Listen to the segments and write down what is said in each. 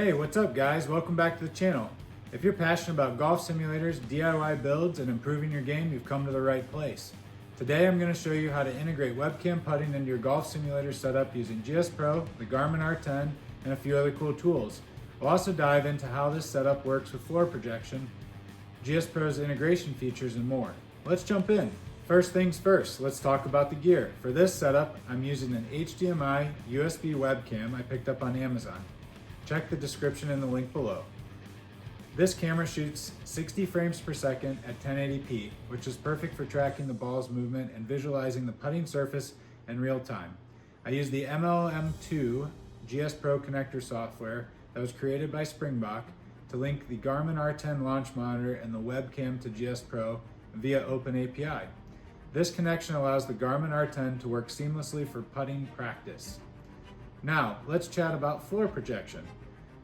Hey, what's up guys? Welcome back to the channel. If you're passionate about golf simulators, DIY builds, and improving your game, you've come to the right place. Today I'm going to show you how to integrate webcam putting into your golf simulator setup using GSPro, the Garmin R10, and a few other cool tools. We'll also dive into how this setup works with floor projection, GSPro's integration features, and more. Let's jump in. First things first, let's talk about the gear. For this setup, I'm using an HDMI USB webcam I picked up on Amazon. Check the description in the link below. This camera shoots 60 frames per second at 1080p, which is perfect for tracking the ball's movement and visualizing the putting surface in real time. I use the MLM2 GSPro connector software that was created by Springbok to link the Garmin R10 launch monitor and the webcam to GSPro via OpenAPI. This connection allows the Garmin R10 to work seamlessly for putting practice. Now, let's chat about floor projection.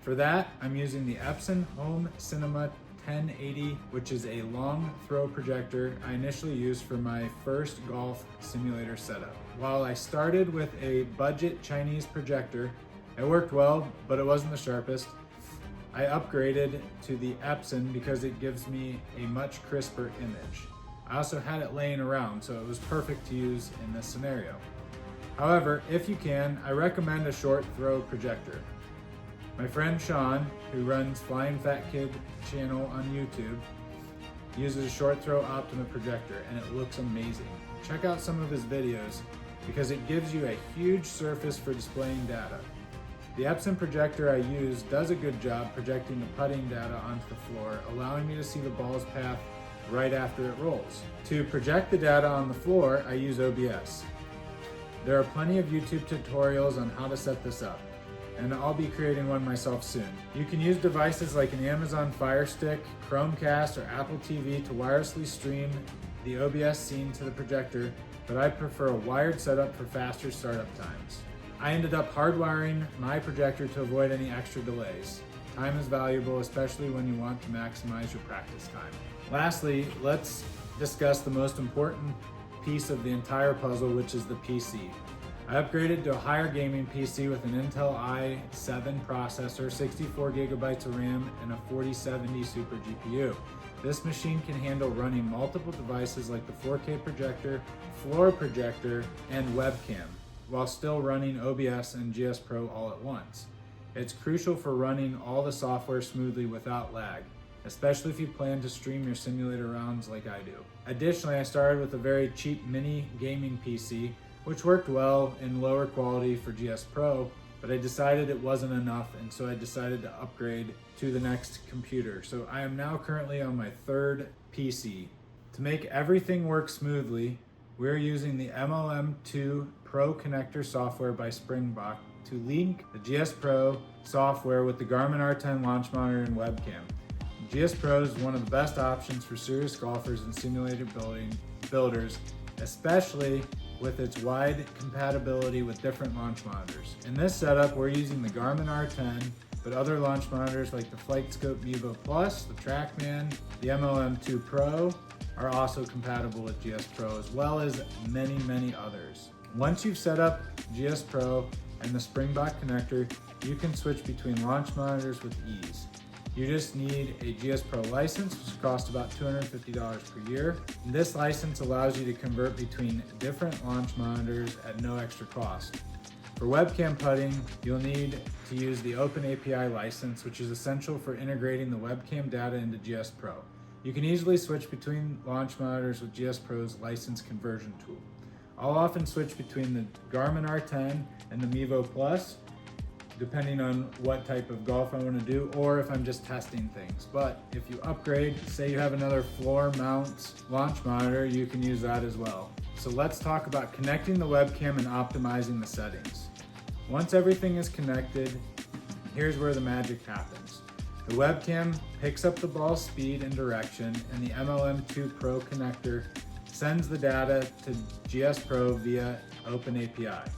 For that, I'm using the Epson Home Cinema 1080, which is a long throw projector I initially used for my first golf simulator setup. While I started with a budget Chinese projector, it worked well, but it wasn't the sharpest. I upgraded to the Epson because it gives me a much crisper image. I also had it laying around, so it was perfect to use in this scenario. However, if you can, I recommend a short throw projector. My friend Sean, who runs Flying Fat Kid channel on YouTube, uses a short throw Optima projector and it looks amazing. Check out some of his videos because it gives you a huge surface for displaying data. The Epson projector I use does a good job projecting the putting data onto the floor, allowing me to see the ball's path right after it rolls. To project the data on the floor, I use OBS. There are plenty of YouTube tutorials on how to set this up, and I'll be creating one myself soon. You can use devices like an Amazon Fire Stick, Chromecast, or Apple TV to wirelessly stream the OBS scene to the projector, but I prefer a wired setup for faster startup times. I ended up hardwiring my projector to avoid any extra delays. Time is valuable, especially when you want to maximize your practice time. Lastly, let's discuss the most important piece of the entire puzzle, which is the PC. I upgraded to a higher gaming PC with an Intel i7 processor, 64 gigabytes of RAM, and a 4070 Super GPU. This machine can handle running multiple devices like the 4K projector, floor projector, and webcam, while still running OBS and GSPro all at once. It's crucial for running all the software smoothly without lag, especially if you plan to stream your simulator rounds like I do. Additionally, I started with a very cheap mini gaming PC, which worked well in lower quality for GSPro, but I decided it wasn't enough, and so I decided to upgrade to the next computer. So I am now currently on my third PC. To make everything work smoothly, we're using the MLM2 Pro connector software by Springbok to link the GSPro software with the Garmin R10 launch monitor and webcam. GSPro is one of the best options for serious golfers and simulator builders, especially with its wide compatibility with different launch monitors. In this setup, we're using the Garmin R10, but other launch monitors like the Flightscope MEVO Plus, the Trackman, the MLM2 Pro are also compatible with GSPro, as well as many, many others. Once you've set up GSPro and the Springbok connector, you can switch between launch monitors with ease. You just need a GSPro license, which costs about $250 per year. And this license allows you to convert between different launch monitors at no extra cost. For webcam putting, you'll need to use the OpenAPI license, which is essential for integrating the webcam data into GSPro. You can easily switch between launch monitors with GSPro's license conversion tool. I'll often switch between the Garmin R10 and the MEVO Plus, depending on what type of golf I want to do or if I'm just testing things. But if you upgrade, say you have another floor mount launch monitor, you can use that as well. So let's talk about connecting the webcam and optimizing the settings. Once everything is connected, here's where the magic happens. The webcam picks up the ball speed and direction, and the MLM2 Pro connector sends the data to GSPro via OpenAPI.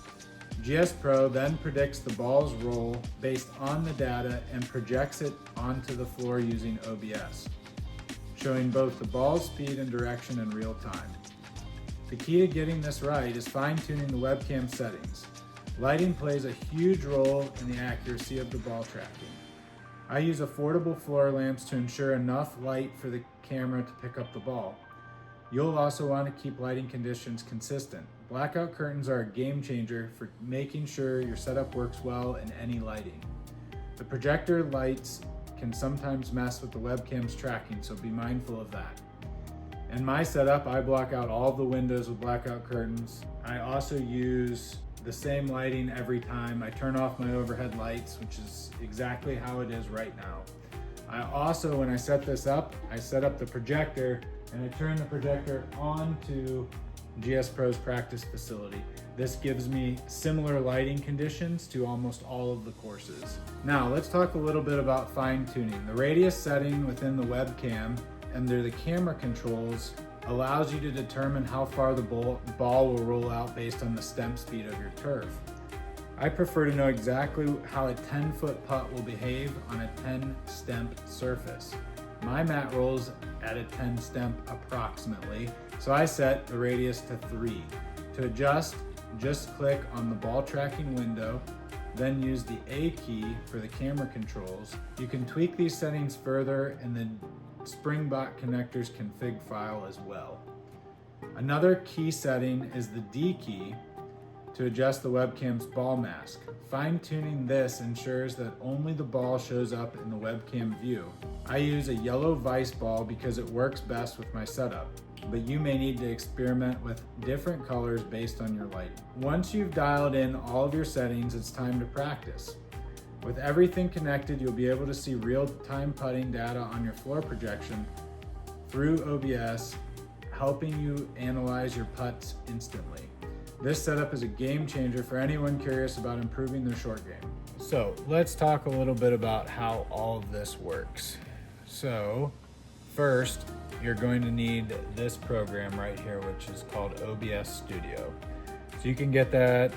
GSPro then predicts the ball's roll based on the data and projects it onto the floor using OBS, showing both the ball's speed and direction in real time. The key to getting this right is fine-tuning the webcam settings. Lighting plays a huge role in the accuracy of the ball tracking. I use affordable floor lamps to ensure enough light for the camera to pick up the ball. You'll also want to keep lighting conditions consistent. Blackout curtains are a game changer for making sure your setup works well in any lighting. The projector lights can sometimes mess with the webcam's tracking, so be mindful of that. In my setup, I block out all the windows with blackout curtains. I also use the same lighting every time. I turn off my overhead lights, which is exactly how it is right now. I also, when I set this up, I set up the projector and I turn the projector onto GSPro's practice facility. This gives me similar lighting conditions to almost all of the courses. Now let's talk a little bit about fine tuning. The radius setting within the webcam under the camera controls allows you to determine how far the ball will roll out based on the stemp speed of your turf. I prefer to know exactly how a 10-foot putt will behave on a 10 stemp surface. My mat rolls at a 10 stemp approximately, so I set the radius to 3. To adjust, just click on the ball tracking window, then use the A key for the camera controls. You can tweak these settings further in the Springbok connectors config file as well. Another key setting is the D key to adjust the webcam's ball mask. Fine-tuning this ensures that only the ball shows up in the webcam view. I use a yellow vice ball because it works best with my setup, but you may need to experiment with different colors based on your lighting. Once you've dialed in all of your settings, it's time to practice. With everything connected, you'll be able to see real-time putting data on your floor projection through OBS, helping you analyze your putts instantly. This setup is a game changer for anyone curious about improving their short game. So let's talk a little bit about how all of this works. So first, you're going to need this program right here, which is called OBS Studio. So you can get that,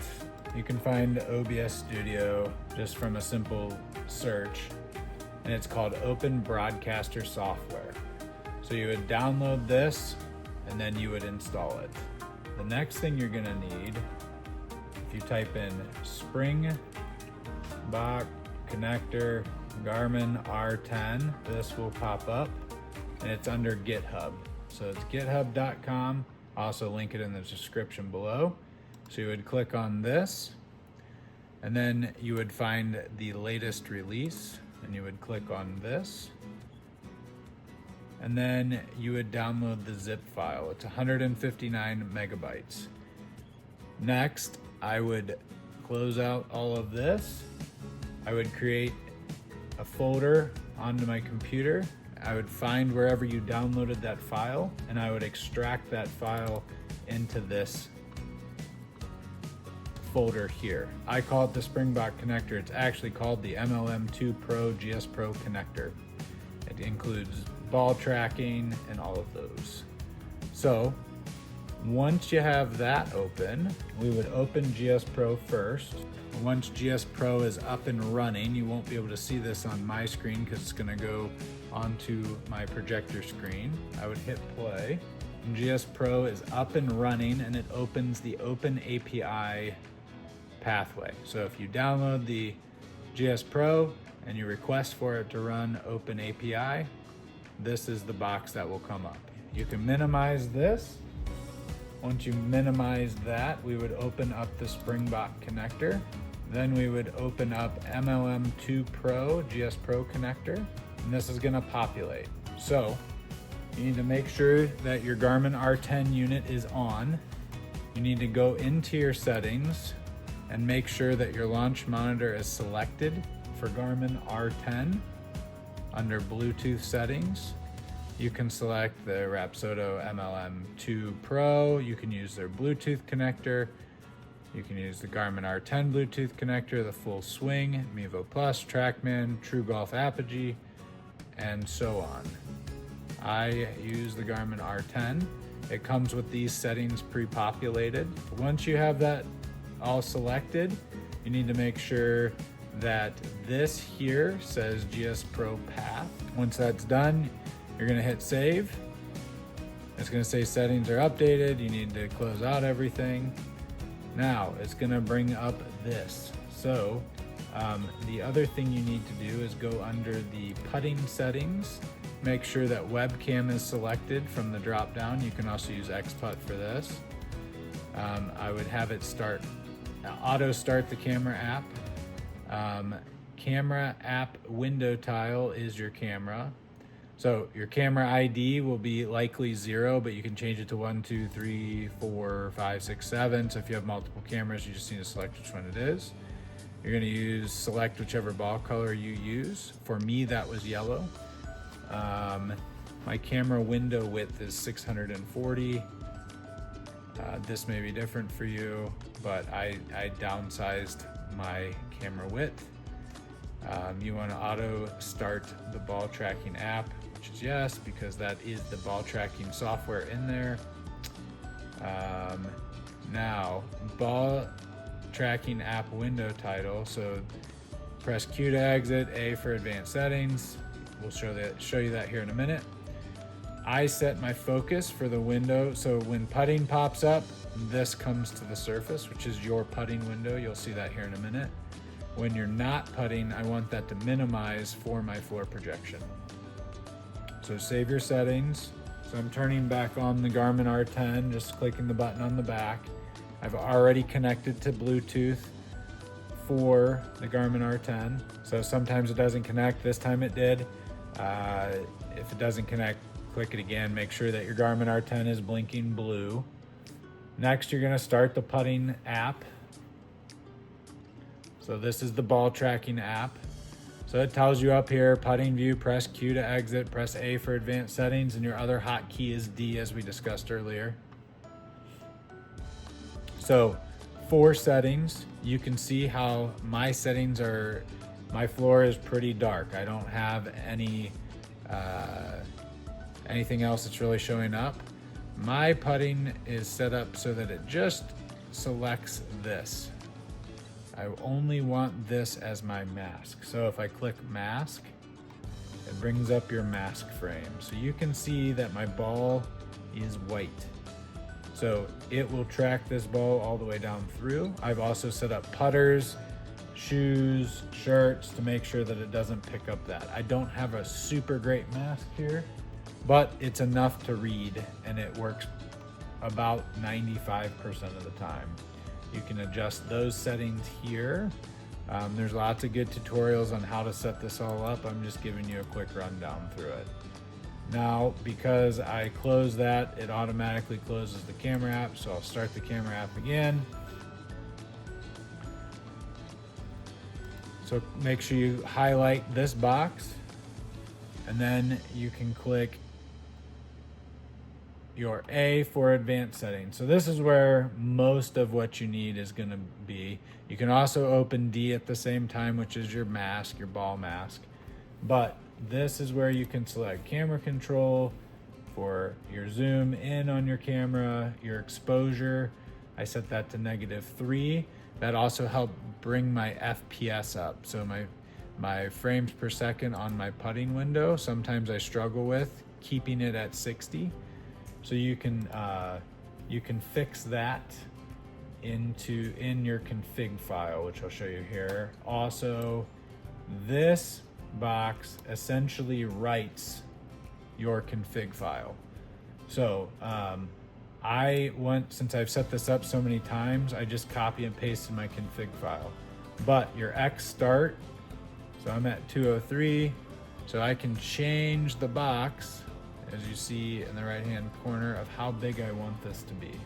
you can find OBS Studio just from a simple search, and it's called Open Broadcaster Software. So you would download this and then you would install it. The next thing you're gonna need, if you type in Springbok connector Garmin R10, this will pop up and it's under GitHub. So it's github.com. Also link it in the description below. So you would click on this and then you would find the latest release and you would click on this. And then you would download the zip file. It's 159 megabytes. Next, I would close out all of this. I would create a folder onto my computer. I would find wherever you downloaded that file, and I would extract that file into this folder here. I call it the Springbok connector. It's actually called the MLM2 Pro GSPro connector. It includes ball tracking and all of those. So once you have that open, we would open GSPro first. Once GSPro is up and running, you won't be able to see this on my screen because it's gonna go onto my projector screen. I would hit play. And GSPro is up and running and it opens the Open API pathway. So if you download the GSPro and you request for it to run Open API, this is the box that will come up. You can minimize this. Once you minimize that, we would open up the Springbok connector. Then we would open up MLM2 Pro GSPro connector, and this is gonna populate. So you need to make sure that your Garmin R10 unit is on. You need to go into your settings and make sure that your launch monitor is selected for Garmin R10. Under Bluetooth settings, you can select the Rapsodo MLM2 Pro. You can use their Bluetooth connector. You can use the Garmin R10 Bluetooth connector, the Full Swing, MEVO Plus, Trackman, True Golf Apogee, and so on. I use the Garmin R10. It comes with these settings pre-populated. Once you have that all selected, you need to make sure that this here says GSPro Path. Once that's done, you're gonna hit save. It's gonna say settings are updated. You need to close out everything. Now it's gonna bring up this. So The other thing you need to do is go under the putting settings. Make sure that webcam is selected from the drop down. You can also use XPut for this. I would have it auto start the camera app. Camera app window tile is your camera. So your camera ID will be likely 0, but you can change it to 1, 2, 3, 4, 5, 6, 7. So if you have multiple cameras, you just need to select which one it is. You're gonna select whichever ball color you use. For me, that was yellow. My camera window width is 640. This may be different for you, but I downsized my camera width. You want to auto start the ball tracking app, which is yes, because that is the ball tracking software in there. Now, ball tracking app window title. So press Q to exit, A for advanced settings. We'll show you that here in a minute. I set my focus for the window, so when putting pops up, this comes to the surface, which is your putting window. You'll see that here in a minute. When you're not putting, I want that to minimize for my floor projection. So save your settings. So I'm turning back on the Garmin R10, just clicking the button on the back. I've already connected to Bluetooth for the Garmin R10. So sometimes it doesn't connect, this time it did. If it doesn't connect, click it again. Make sure that your Garmin R10 is blinking blue. Next, you're gonna start the putting app. So this is the ball tracking app. So it tells you up here, putting view, press Q to exit, press A for advanced settings, and your other hotkey is D, as we discussed earlier. So for settings, you can see how my settings are, my floor is pretty dark. I don't have anything else that's really showing up. My putting is set up so that it just selects this. I only want this as my mask. So if I click mask, it brings up your mask frame. So you can see that my ball is white. So it will track this ball all the way down through. I've also set up putters, shoes, shirts to make sure that it doesn't pick up that. I don't have a super great mask here, but it's enough to read, and it works about 95% of the time. You can adjust those settings here. There's lots of good tutorials on how to set this all up. I'm just giving you a quick rundown through it. Now, because I close that, it automatically closes the camera app, so I'll start the camera app again. So make sure you highlight this box, and then you can click your A for advanced settings. So this is where most of what you need is gonna be. You can also open D at the same time, which is your mask, your ball mask. But this is where you can select camera control for your zoom in on your camera, your exposure. I set that to -3. That also helped bring my FPS up. So my frames per second on my putting window, sometimes I struggle with keeping it at 60. So you can fix that in your config file, which I'll show you here. Also, this box essentially writes your config file. So since I've set this up so many times, I just copy and paste in my config file. But your X start, so I'm at 203, so I can change the box, as you see in the right hand corner, of how big I want this to be.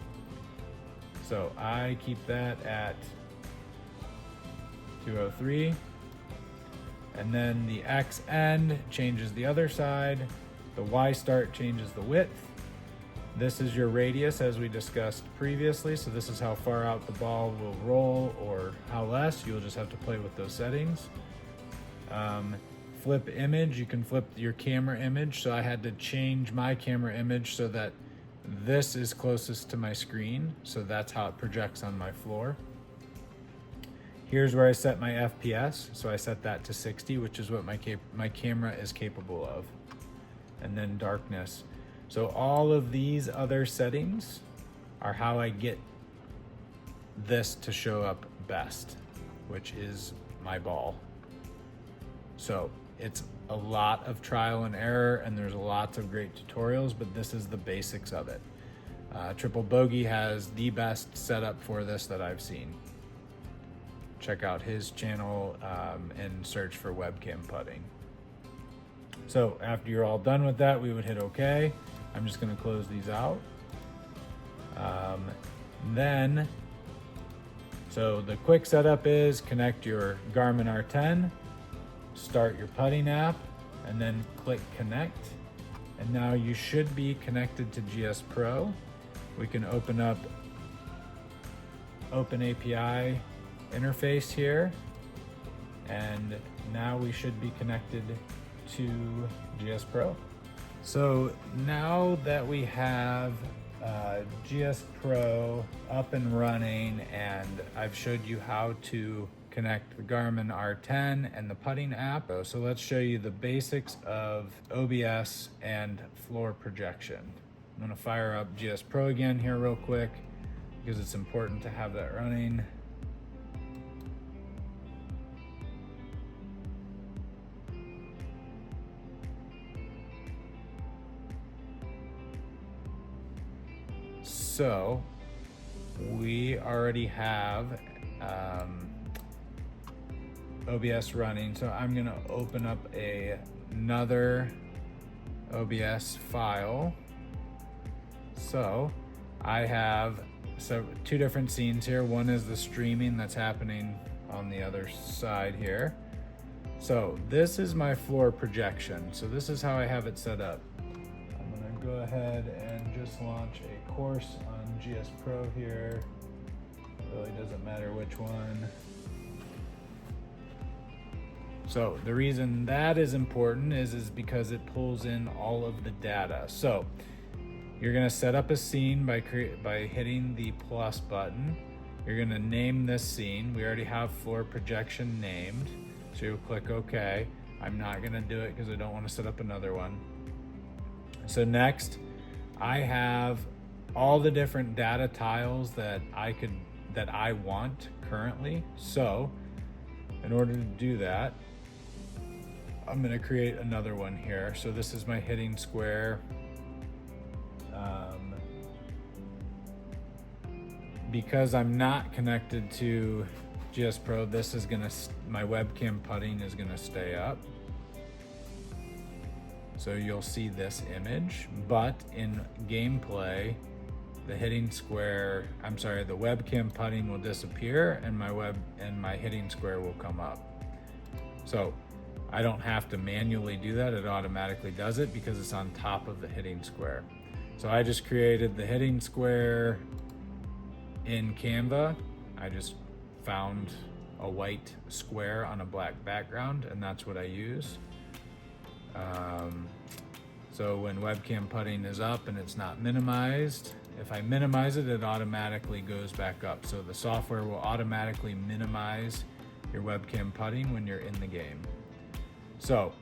So I keep that at 203, and then the X end changes the other side, the Y start changes the width. This is your radius, as we discussed previously, so this is how far out the ball will roll or how less. You'll just have to play with those settings. Flip image, you can flip your camera image. So I had to change my camera image so that this is closest to my screen. So that's how it projects on my floor. Here's where I set my FPS. So I set that to 60, which is what my camera is capable of. And then darkness. So all of these other settings are how I get this to show up best, which is my ball. So it's a lot of trial and error, and there's lots of great tutorials, but this is the basics of it. Triple Bogey has the best setup for this that I've seen. Check out his channel and search for Webcam putting. So after you're all done with that, we would hit OK. I'm just going to close these out. So the quick setup is connect your Garmin R10, start your putting app, and then click connect. And now you should be connected to GSPro. We can open up Open API interface here, and now we should be connected to GSPro. So now that we have GSPro up and running, and I've showed you how to connect the Garmin R10 and the putting app. So let's show you the basics of OBS and floor projection. I'm gonna fire up GSPro again here real quick because it's important to have that running. So we already have OBS running. So I'm gonna open up another OBS file. So I have two different scenes here. One is the streaming that's happening on the other side here. So this is my floor projection. So this is how I have it set up. I'm gonna go ahead and just launch a course on GSPro here. It really doesn't matter which one. So the reason that is important is because it pulls in all of the data. So you're gonna set up a scene by hitting the plus button. You're gonna name this scene. We already have floor projection named. So you'll click OK. I'm not gonna do it because I don't wanna set up another one. So next, I have all the different data tiles that I want currently. So in order to do that, I'm gonna create another one here. So this is my hitting square. Because I'm not connected to GSPro, my webcam putting is gonna stay up. So you'll see this image, but in gameplay, the webcam putting will disappear and my hitting square will come up. So I don't have to manually do that, it automatically does it because it's on top of the hitting square. So I just created the hitting square in Canva. I just found a white square on a black background, and that's what I use. So when webcam putting is up and it's not minimized, if I minimize it, it automatically goes back up. So the software will automatically minimize your webcam putting when you're in the game. So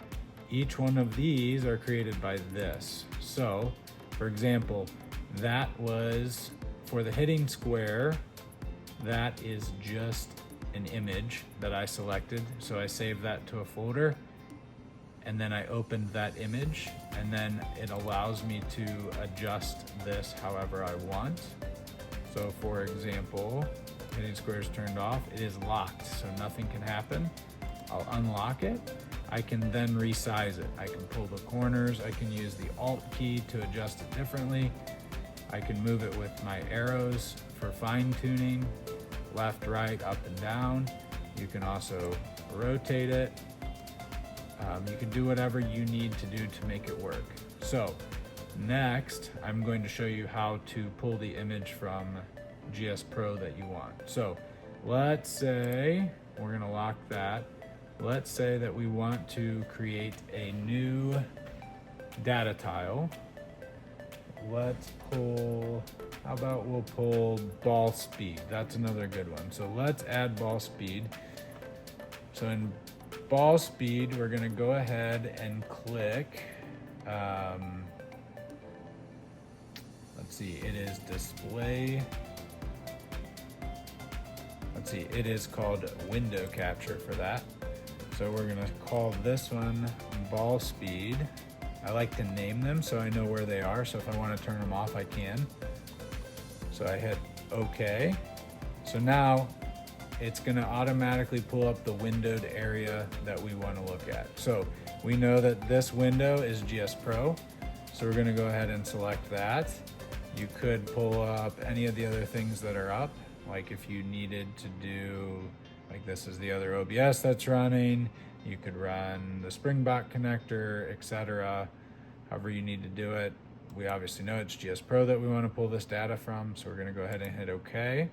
each one of these are created by this. So for example, that was for the hitting square, that is just an image that I selected. So I saved that to a folder, and then I opened that image, and then it allows me to adjust this however I want. So for example, hitting square is turned off, it is locked, so nothing can happen. I'll unlock it. I can then resize it. I can pull the corners, I can use the Alt key to adjust it differently. I can move it with my arrows for fine tuning, left, right, up and down. You can also rotate it. You can do whatever you need to do to make it work. So next, I'm going to show you how to pull the image from GSPro that you want. So let's say, we're gonna lock that. Let's say that we want to create a new data tile. Let's pull, how about we'll pull ball speed. That's another good one. So let's add ball speed. So in ball speed, we're gonna go ahead and click, let's see, it is display. let's see, it is called window capture for that. So we're gonna call this one ball speed. I like to name them so I know where they are. So if I wanna turn them off, I can. So I hit OK. So now it's gonna automatically pull up the windowed area that we wanna look at. So we know that this window is GSPro. So we're gonna go ahead and select that. You could pull up any of the other things that are up. Like if you needed to do, like this is the other OBS that's running, you could run the Springbok connector, etc. However you need to do it. We obviously know it's GSPro that we want to pull this data from, so we're going to go ahead and hit OK.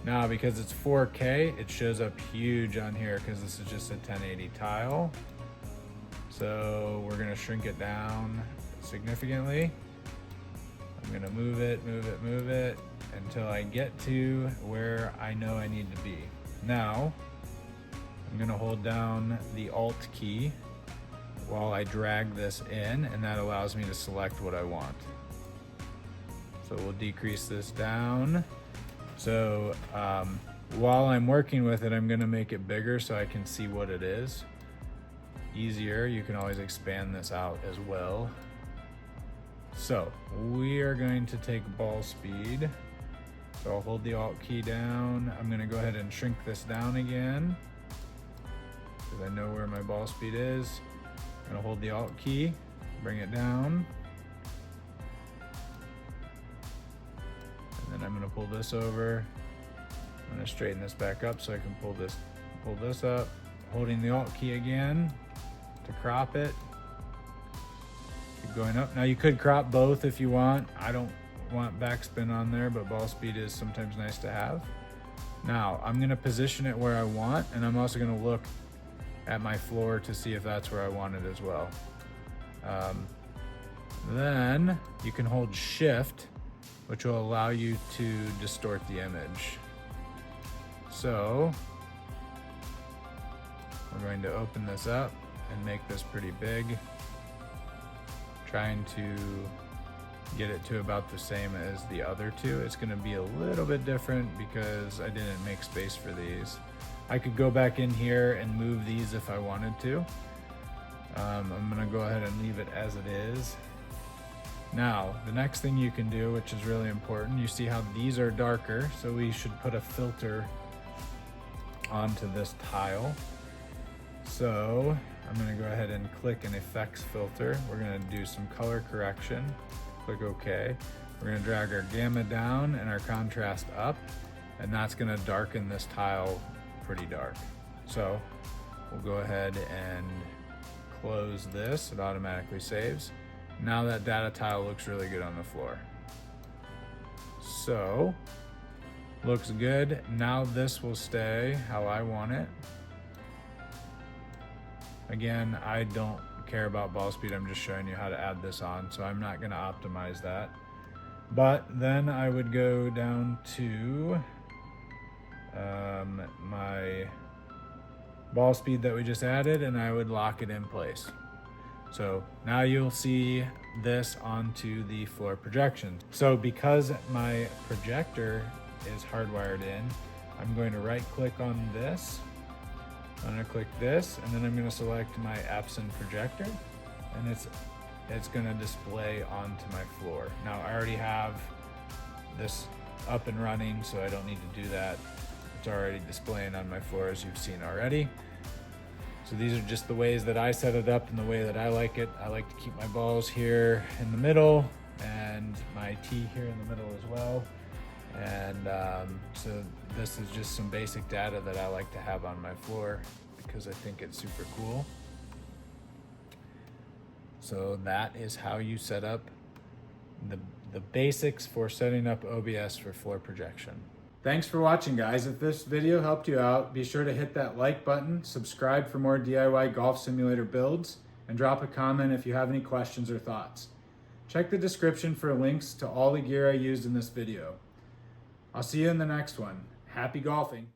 Now because it's 4K, it shows up huge on here because this is just a 1080 tile. So we're going to shrink it down significantly. I'm going to move it until I get to where I know I need to be. Now, I'm gonna hold down the Alt key while I drag this in, and that allows me to select what I want. So we'll decrease this down. So while I'm working with it, I'm gonna make it bigger so I can see what it is. Easier, you can always expand this out as well. So we are going to take ball speed. So I'll hold the Alt key down. I'm gonna go ahead and shrink this down again because I know where my ball speed is. I'm gonna hold the Alt key, bring it down. And then I'm gonna pull this over. I'm gonna straighten this back up so I can pull this up. Holding the Alt key again to crop it. Keep going up. Now you could crop both if you want. I don't want backspin on there, but ball speed is sometimes nice to have. Now I'm gonna position it where I want, and I'm also gonna look at my floor to see if that's where I want it as well. Then you can hold Shift, which will allow you to distort the image. So we're going to open this up and make this pretty big, trying to get it to about the same as the other two. It's gonna be a little bit different because I didn't make space for these. I could go back in here and move these if I wanted to. I'm gonna go ahead and leave it as it is. Now, the next thing you can do, which is really important, you see how these are darker, so we should put a filter onto this tile. So I'm gonna go ahead and click an effects filter. We're gonna do some color correction. Click OK. We're gonna drag our gamma down and our contrast up, and that's gonna darken this tile pretty dark. So we'll go ahead and close this. It automatically saves. Now that data tile looks really good on the floor. So, looks good. Now this will stay how I want it. Again, I don't care about ball speed. I'm just showing you how to add this on, so I'm not gonna optimize that. But then I would go down to my ball speed that we just added, and I would lock it in place. So now you'll see this onto the floor projection. So because my projector is hardwired in, I'm going to right click on this. I'm gonna click this, and then I'm gonna select my Epson projector, and it's gonna display onto my floor. Now I already have this up and running, so I don't need to do that. It's already displaying on my floor, as you've seen already. So these are just the ways that I set it up and the way that I like it. I like to keep my balls here in the middle and my tee here in the middle as well. And so this is just some basic data that I like to have on my floor because I think it's super cool. So that is how you set up the basics for setting up OBS for floor projection. Thanks for watching, guys. If this video helped you out, be sure to hit that like button, subscribe for more DIY golf simulator builds, and drop a comment if you have any questions or thoughts. Check the description for links to all the gear I used in this video. I'll see you in the next one. Happy golfing.